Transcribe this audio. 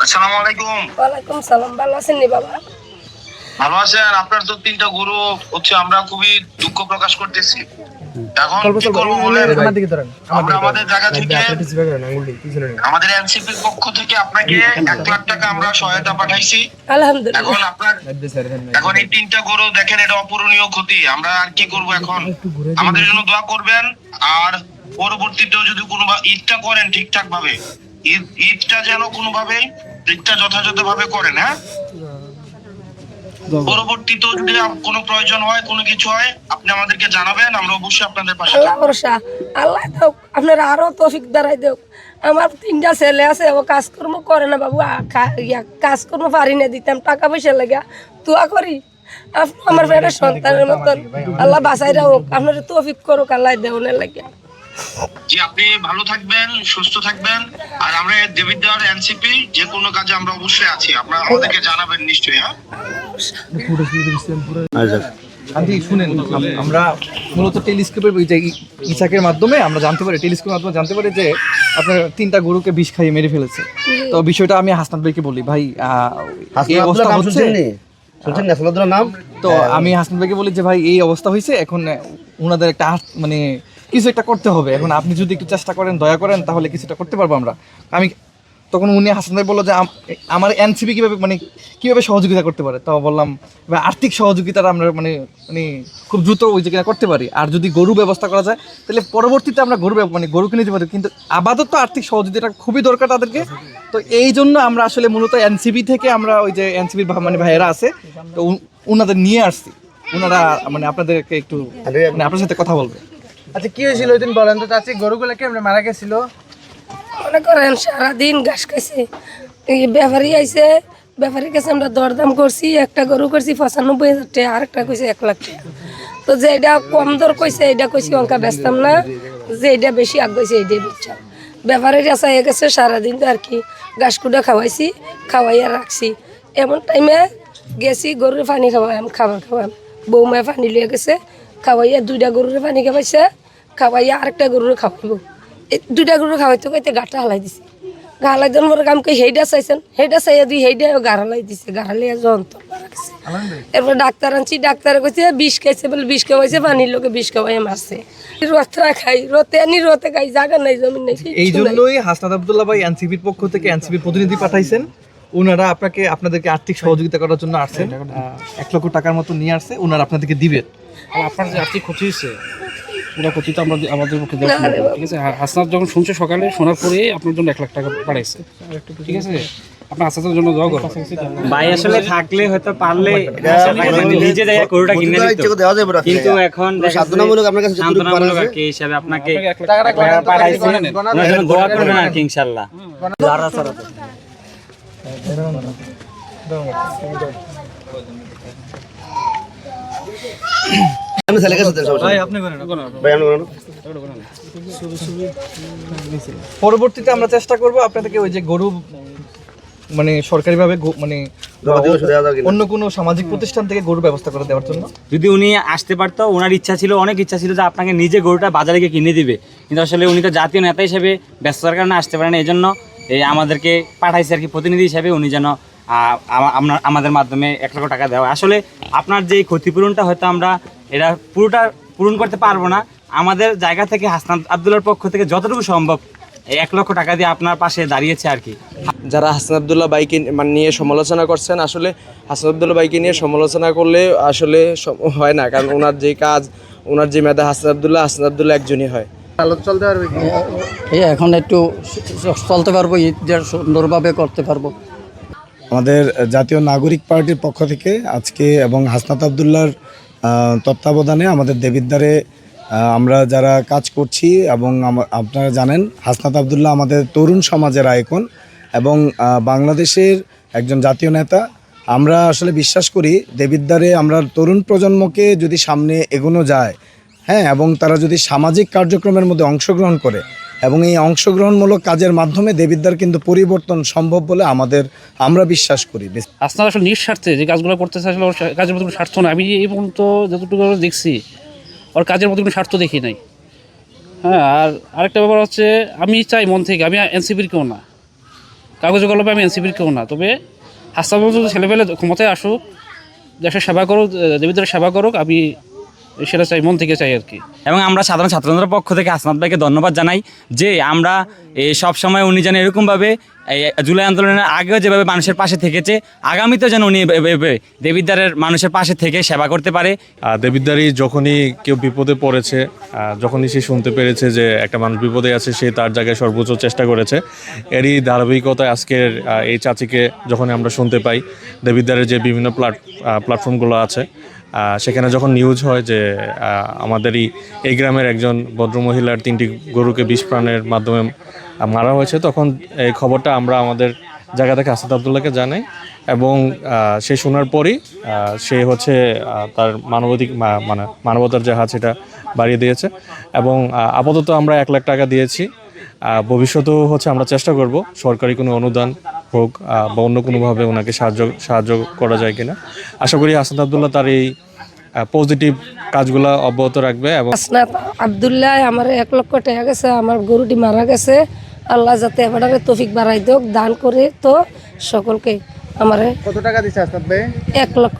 আসসালামু আলাইকুম। ওয়ালাইকুম সালাম। ভালো আছেন নি বাবা? ভালো আছেন? আপনার তো ৩টা গরু হচ্ছে, আমরা খুবই দুঃখ প্রকাশ করতেছি। এখন কি করবো বলেন? আমরা আমাদের জায়গা থেকে, আমাদের এনসিপির পক্ষ থেকে আপনাকে ১,০০,০০০ টাকা আমরা সহায়তা পাঠাইছি। আলহামদুলিল্লাহ। এখন এই ৩টা গরু দেখেন, এটা অপূরণীয় ক্ষতি। আমরা আর কি করব এখন? আমাদের জন্য দোয়া করবেন। আর পরবর্তীতেও যদি কোনো ঈদটা করেন ঠিকঠাক ভাবে, ঈদটা যেন কোনোভাবেই ঈদটা যথাযথভাবে করেন। হ্যাঁ, পরবর্তীতেও যদি কোনো প্রয়োজন হয়, কোনো কিছু হয়, আপনি আমাদেরকে জানাবেন। আমরা অবশ্যই আপনাদের পাশে আল্লাহ ভরসা। আল্লাহ দাও, আপনারা আরো তৌফিক দাঁড়াই দেও। আমার 3টা ছেলে আছে, ও কাজকর্ম করে না বাবু। কাজকর্ম পারি না, দিতাম টাকা পয়সা লাগে। দোয়া করি আপনি আমার পেটের সন্তানের মতন আল্লাহ বাঁচাই রাখুক, আপনার তৌফিক করুক আল্লাহ দেওয়ানের লাগে। জি, আপনি ভালো থাকবেন, সুস্থ থাকবেন। আর আমরা দেবিদ্বার এনসিপি যে কোনো কাজে আমরা অবশ্যই আছি, আপনারা আমাদেরকে জানাবেন নিশ্চয়ই। হ্যাঁ, আন্টি শুনেন, আমরা মূলত টেলিস্কোপের যে ইসাকের মাধ্যমে আমরা জানতে পারি, টেলিস্কোপের মাধ্যমে জানতে পারি যে আপনার 3টা গরুকে বিষ খাইয়ে মেরে ফেলেছে। তো বিষয়টা আমি হাসনাত ভাইকে বলি, ভাই এই অবস্থা হচ্ছে, তো আমি হাসনাত ভাইকে বলি যে ভাই এই অবস্থা হয়েছে, এখন ওনাদের একটা মানে কিছু একটা করতে হবে। এখন আপনি যদি একটু চেষ্টা করেন, দয়া করেন, তাহলে কিছুটা করতে পারবো আমরা। আমি তখন উনি হাসান ভাই বললো যে আমার এনসিপি কীভাবে সহযোগিতা করতে পারে। তো বললাম আর্থিক সহযোগিতাটা আমরা মানে খুব দ্রুত ওই জায়গায় করতে পারি। আর যদি গরু ব্যবস্থা করা যায় তাহলে পরবর্তীতে আমরা গরু কিনে দিতে পারি। কিন্তু আপাতত আর্থিক সহযোগিতা খুবই দরকার তাদেরকে। তো এই জন্য আমরা আসলে মূলত এনসিপি থেকে আমরা ওই যে এনসিপির মানে ভাইয়েরা আছে, তো ওনাদের নিয়ে আসছি। ওনারা মানে আপনাদেরকে একটু মানে আপনার সাথে কথা বলবে। আচ্ছা, কি হয়েছিল ওই দিন বলেন তো চাচি? গরুগুলো কেমনে মারা গেছিল? মনে করেন সারাদিন ঘাস খাইছে, এই ব্যাপারী আইছে, ব্যাপারীর কাছে আমরা দরদাম করছি। একটা গরু করছি 95,000 টাকা, আরেকটা কইছে 1,00,000 টাকা। তো যেটা কম দর কইছে এটা কইছি অঙ্কা বেচতাম না, যেটা বেশি আগ কইছে এইটাই বেচতাম। ব্যাপারীর কাছে হয়ে গেছে সারাদিন তো আর কি ঘাস কুটা খাওয়াইছি, খাওয়াইয়া রাখছি। এমন টাইমে গেছি গরুর পানি খাবার খাওয়াম, বৌমায় পানি লিয়ে গেছে, খাওয়াইয়া 2টা গরুর পানি খাওয়াইছে, খাওয়াইয়া আরেকটা গরুর খাওয়াইব। এই 2টা গরু খাওয়াইতে কইতে গাটা হালাই দিছে। গা হালাই দেন পরে কামকে সেইটা চাইছেন, সেইটা চাইয়া দিই, সেইটা গা হালাই দিছে, গা হালাইয়া যন্ত্র রাখছে। এরপর ডাক্তার আনছি, ডাক্তারে কইছে বিষ খাইছে, বলে বিষ খাওয়াইছে, পানির লোকে বিষ খাওয়াইয়া মারছে। রথরা খাই, রথে খাই, জায়গা নাই, জমি নাই। এই জন্যই হাসনাত আব্দুল্লাহ ভাই এনসিপির পক্ষ থেকে এনসিপির প্রতিনিধি পাঠাইছেন। ওনারা আপনাদেরকে আর্থিক সহযোগিতা করার জন্য আসছেন। 1,00,000 টাকার মতো নিয়ে আসছে, ওনারা আপনাদেরকে দিবেন। আপনার যে আর্থিক ক্ষতি হয়েছে পুরো ক্ষতি তো আমাদের পক্ষে দেওয়া সম্ভব না, ঠিক আছে? হাসনাত যখন শুনছে সকালে, শোনার পরে আপনার জন্য 1,00,000 টাকা পাঠাইছে, ঠিক আছে? আপনার হাসনাতের জন্য দোয়া করুন ভাই। আসলে থাকলে হয়তো পারলে নিজে জায়গায় গরুটা কিনে দিত, কিন্তু এখন সান্ত্বনামূলক আপনার কাছে সান্ত্বনামূলক আর কি হিসাবে আপনাকে পাঠাইছে। দোয়া করবেন আর কি ইনশাআল্লাহ। পরবর্তীতে আমরা চেষ্টা করব আপনাদেরকে ওই যে গরু মানে সরকারিভাবে মানে অন্য কোনো সামাজিক প্রতিষ্ঠান থেকে গরু ব্যবস্থা করে দেওয়ার জন্য। যদি উনি আসতে পারতো, ওনার ইচ্ছা ছিল, অনেক ইচ্ছা ছিল যে আপনাকে নিজে গরুটা বাজারে গিয়ে কিনে দিবে, কিন্তু আসলে উনি তো জাতীয় নেতা হিসেবে ব্যস্ততার কারণে আসতে পারেন। এই জন্য আমাদেরকে পাঠাইছে আর কি, প্রতিনিধি হিসেবে উনি যেন আমাদের মাধ্যমে 1,00,000 টাকা দেওয়া। আসলে আপনার যে ক্ষতিপূরণটা হয়তো আমরা এটা পুরোটা পূরণ করতে পারবো না। আমাদের জায়গা থেকে হাসনাত আব্দুল্লাহর পক্ষ থেকে যতটুকু সম্ভব 1,00,000 টাকা দিয়ে আপনার পাশে দাঁড়িয়েছে আর কি। যারা হাসনাত আব্দুল্লাহ ভাইকে মানে নিয়ে সমালোচনা করছেন, আসলে হাসনাত আব্দুল্লাহ ভাইকে নিয়ে সমালোচনা করলে আসলে হয় না, কারণ ওনার যে কাজ, ওনার যে মেধা, হাসনাত আব্দুল্লাহ একজনই হয়। চলতে পারবে কি? এখন একটু চলতে পারবো, ঈদটা সুন্দরভাবে করতে পারবো। আমাদের জাতীয় নাগরিক পার্টির পক্ষ থেকে আজকে এবং হাসনাত আব্দুল্লাহর তত্ত্বাবধানে আমাদের দেবিদ্বারে আমরা যারা কাজ করছি, এবং আপনারা জানেন হাসনাত আব্দুল্লাহ আমাদের তরুণ সমাজের আইকন এবং বাংলাদেশের একজন জাতীয় নেতা। আমরা আসলে বিশ্বাস করি দেবিদ্বারে আমরা তরুণ প্রজন্মকে যদি সামনে এগোনো যায়, হ্যাঁ, এবং তারা যদি সামাজিক কার্যক্রমের মধ্যে অংশগ্রহণ করে এবং এই অংশগ্রহণমূলক কাজের মাধ্যমে দেবিদ্বার কিন্তু পরিবর্তন সম্ভব বলে আমরা বিশ্বাস করি। হাসনাত আসলে নিঃস্বার্থে যে কাজগুলো করতেছে, আসলে ওর কাজের মধ্যে কোনো স্বার্থ না। আমি এই পর্যন্ত যতটুকু দেখছি ওর কাজের মধ্যে কোনো স্বার্থ দেখি নাই। হ্যাঁ, আর আরেকটা ব্যাপার হচ্ছে, আমি চাই মন থেকে, আমি এনসিপির কেউ না, কাগজে কলমে আমি এনসিপির কেউ না, তবে হাসনাত যদি ছেলেপেলে ক্ষমতায় আসুক, দেশের সেবা করুক, দেবীদের সেবা করুক, আমি সেটা চাই, মন থেকে চাই আর কি। এবং আমরা সাধারণ ছাত্রদের পক্ষ থেকে হাসনাত ভাইকে ধন্যবাদ জানাই যে আমরা সব সময় উনি যেন এরকমভাবে জুলাই আন্দোলনের আগেও যেভাবে মানুষের পাশে থেকেছে, আগামীতেও যেন উনি দেবিদ্বারের মানুষের পাশে থেকে সেবা করতে পারে। দেবিদ্বারই যখনই কেউ বিপদে পড়েছে, যখনই সে শুনতে পেরেছে যে একটা মানুষ বিপদে আছে, সে তার জায়গায় সর্বোচ্চ চেষ্টা করেছে। এরই ধারাবাহিকতায় আজকের এই চাচিকে যখন আমরা শুনতে পাই, দেবিদ্বারের যে বিভিন্ন প্ল্যাটফর্মগুলো আছে সেখানে যখন নিউজ হয় যে আমাদেরই এই গ্রামের একজন ভদ্রমহিলার 3টি গরুকে বিষ প্রাণের মাধ্যমে মারা হয়েছে, তখন এই খবরটা আমরা আমাদের জায়গা থেকে হাসনাত আবদুল্লাহকে জানাই এবং সে শোনার পরই সে হচ্ছে তার মানবতার যে হাত সেটা বাড়িয়ে দিয়েছে এবং আপাতত আমরা 1 লাখ টাকা দিয়েছি। ভবিষ্যতেও হচ্ছে আমরা চেষ্টা করব সরকারি কোনো অনুদান হোক বা অন্য কোনোভাবে ওনাকে সাহায্য করা যায় কিনা। আশা করি হাসনাত আবদুল্লাহ তার এই পজিটিভ কাজগুলো অব্যাহত রাখবে। এবং হাসনাত আবদুল্লাহ আমার 1 লক্ষ টাকা গেছে, আমার গরুটি মারা গেছে, আল্লাহ যাতে এবারে তৌফিক বাড়াই হোক, দান করে তো সকলকে। আমারে কত টাকা দিচ্ছে হাসনাত ভাই? 1 লক্ষ।